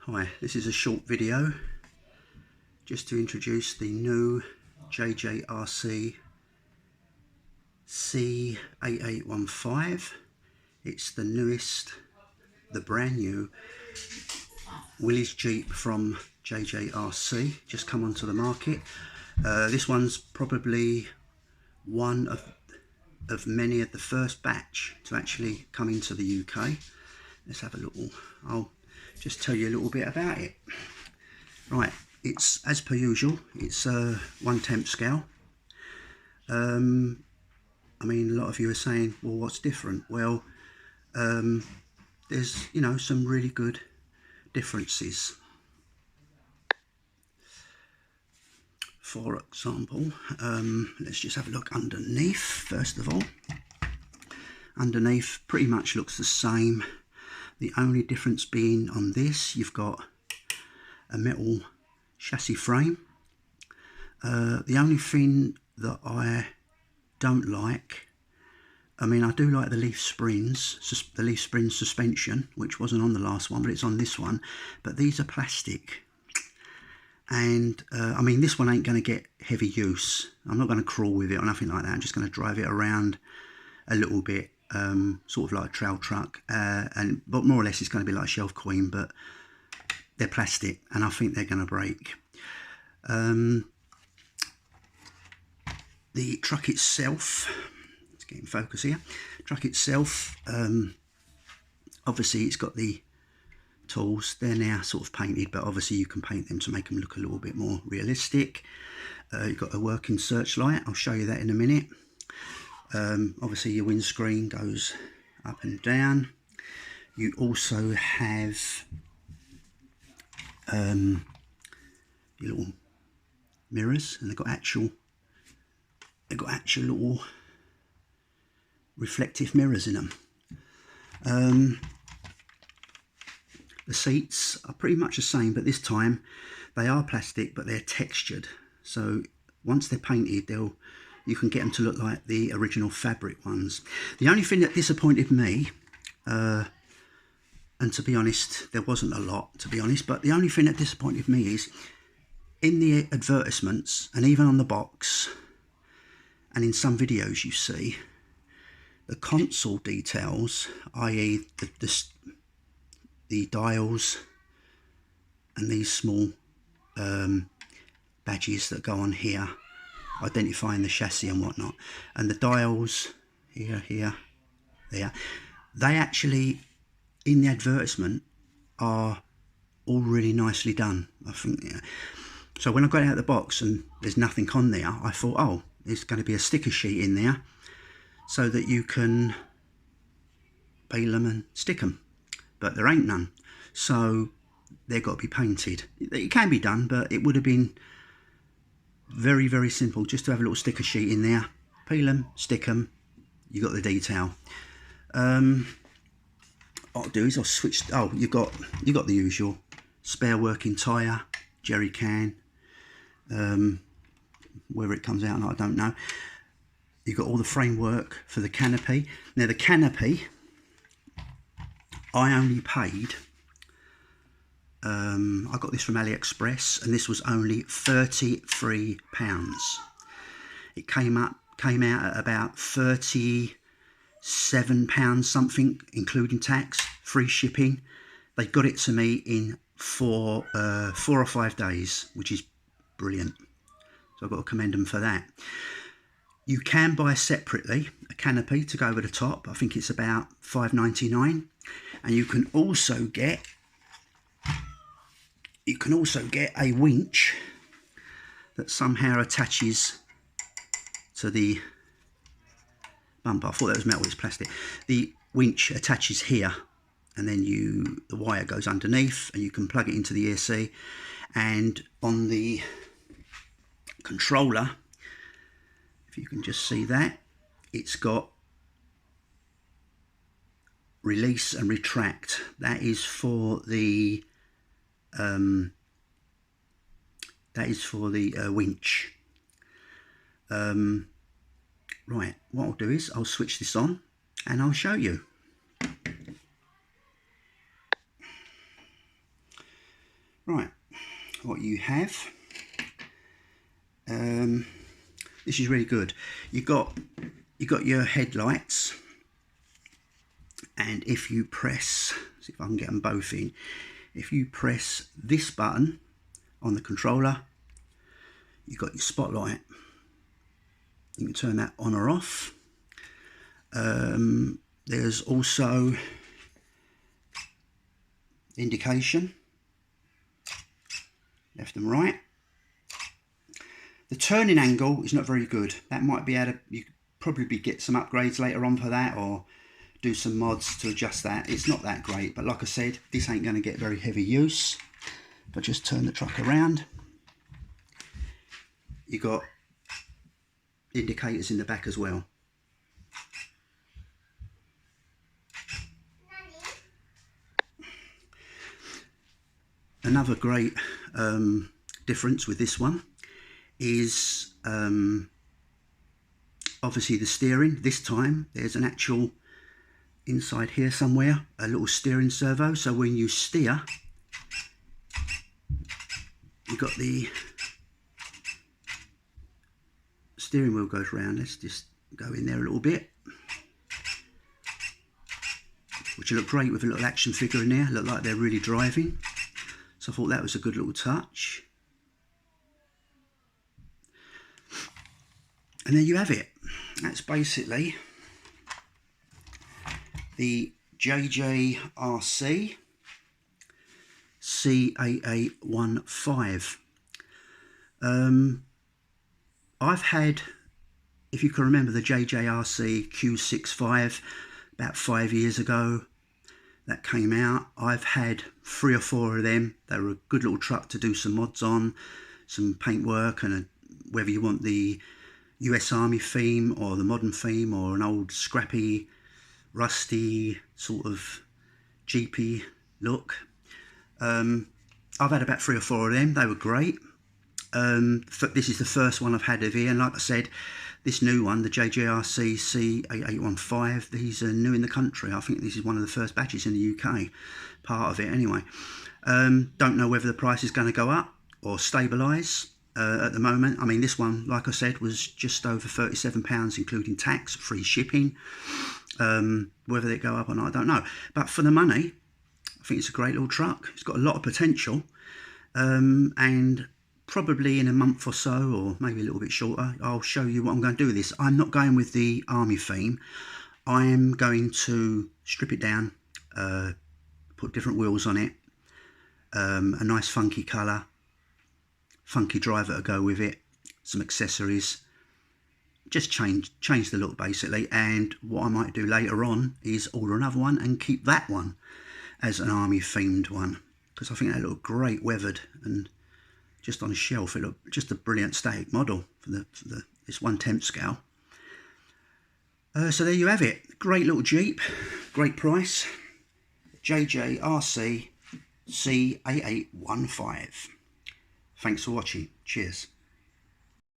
Hi, this is a short video just to introduce the new Jjrc C8815. It's the newest, the brand new Willys Jeep from Jjrc, just come onto the market. This one's probably one of many of the first batch to actually come into the UK. Let's have a little, I'll just tell you a little bit about it. Right, it's as per usual, it's a 1/10 scale. I mean, a lot of you are saying, well, what's different? Well, there's, you know, some really good differences. For example, let's just have a look underneath first of all. Underneath pretty much looks the same. The only difference being on this, you've got a metal chassis frame. The only thing that I don't like, I mean, I do like the leaf springs suspension, which wasn't on the last one, but it's on this one. But these are plastic. And I mean, this one ain't going to get heavy use. I'm not going to crawl with it or nothing like that. I'm just going to drive it around a little bit, sort of like a trail truck. But more or less it's going to be like a shelf queen, but they're plastic and I think they're going to break. The truck itself, let's get in focus here. Truck itself, obviously it's got the tools. They're now sort of painted, but obviously you can paint them to make them look a little bit more realistic. You've got a working searchlight. I'll show you that in a minute. Obviously your windscreen goes up and down. You also have your little mirrors, and they've got actual little reflective mirrors in them. The seats are pretty much the same, but this time they are plastic, but they're textured. So once they're painted, you can get them to look like the original fabric ones. The only thing that disappointed me, and to be honest, there wasn't a lot, to be honest, but the only thing that disappointed me is in the advertisements and even on the box and in some videos you see, the console details, i.e. the dials and these small badges that go on here identifying the chassis and whatnot, and the dials here, there, they actually in the advertisement are all really nicely done, I think. Yeah. So when I got it out of the box and there's nothing on there, I thought, oh, there's going to be a sticker sheet in there so that you can peel them and stick them, but there ain't none, so they've got to be painted. It can be done, but it would have been very, very simple just to have a little sticker sheet in there, peel them, stick them, you got the detail. What I'll do is I'll switch. Oh, you got the usual spare working tyre, jerry can, whether it comes out or not, I don't know. You've got all the framework for the canopy. Now the canopy, I only paid, I got this from AliExpress, and this was only £33. It came out at about £37 something, including tax, free shipping. They got it to me in 4 or 5 days, which is brilliant. So I've got to commend them for that. You can buy separately a canopy to go over the top. I think it's about £5.99, and you can also get a winch that somehow attaches to the bumper. I thought that was metal, it's plastic. The winch attaches here, and then the wire goes underneath, and you can plug it into the ESC. And on the controller, if you can just see that, it's got release and retract. That is for the winch. Right, what I'll do is I'll switch this on and I'll show you. what you have. This is really good. You got your headlights, and if you press, see if I can get them both in, if you press this button on the controller, you've got your spotlight. You can turn that on or off. There's also indication, left and right. The turning angle is not very good. That might be able to, you could probably get some upgrades later on for that, or do some mods to adjust that. It's not that great, but like I said, this ain't going to get very heavy use. If I just turn the truck around, you got indicators in the back as well. Another great difference with this one is obviously the steering. This time there's an actual, inside here somewhere, a little steering servo, so when you steer, you've got the steering wheel goes round. Let's just go in there a little bit, which will look great with a little action figure in there, look like they're really driving. So I thought that was a good little touch. And there you have it. That's basically the Jjrc C8815. I've had, if you can remember, the Jjrc Q65 about 5 years ago. That came out. I've had 3 or 4 of them. They were a good little truck to do some mods on, some paintwork, and whether you want the US Army theme or the modern theme or an old scrappy, rusty sort of jeepy look. I've had about 3 or 4 of them. They were great. This is the first one I've had of here, and like I said, this new one, the Jjrc C8815, these are new in the country. I think this is one of the first batches in the UK, part of it anyway. Don't know whether the price is going to go up or stabilise at the moment. I mean, this one, like I said, was just over £37, including tax, free shipping. Whether they go up or not, I don't know. But for the money, I think it's a great little truck. It's got a lot of potential, and probably in a month or so, or maybe a little bit shorter, I'll show you what I'm going to do with this. I'm not going with the army theme. I am going to strip it down, put different wheels on it, a nice funky colour, funky driver to go with it, some accessories, just change the look basically. And what I might do later on is order another one and keep that one as an army themed one, because I think they look great weathered, and just on a shelf it looked just a brilliant static model for this 1/10 scale. So there you have it. Great little Jeep, great price. Jjrc C8815. Thanks for watching. Cheers.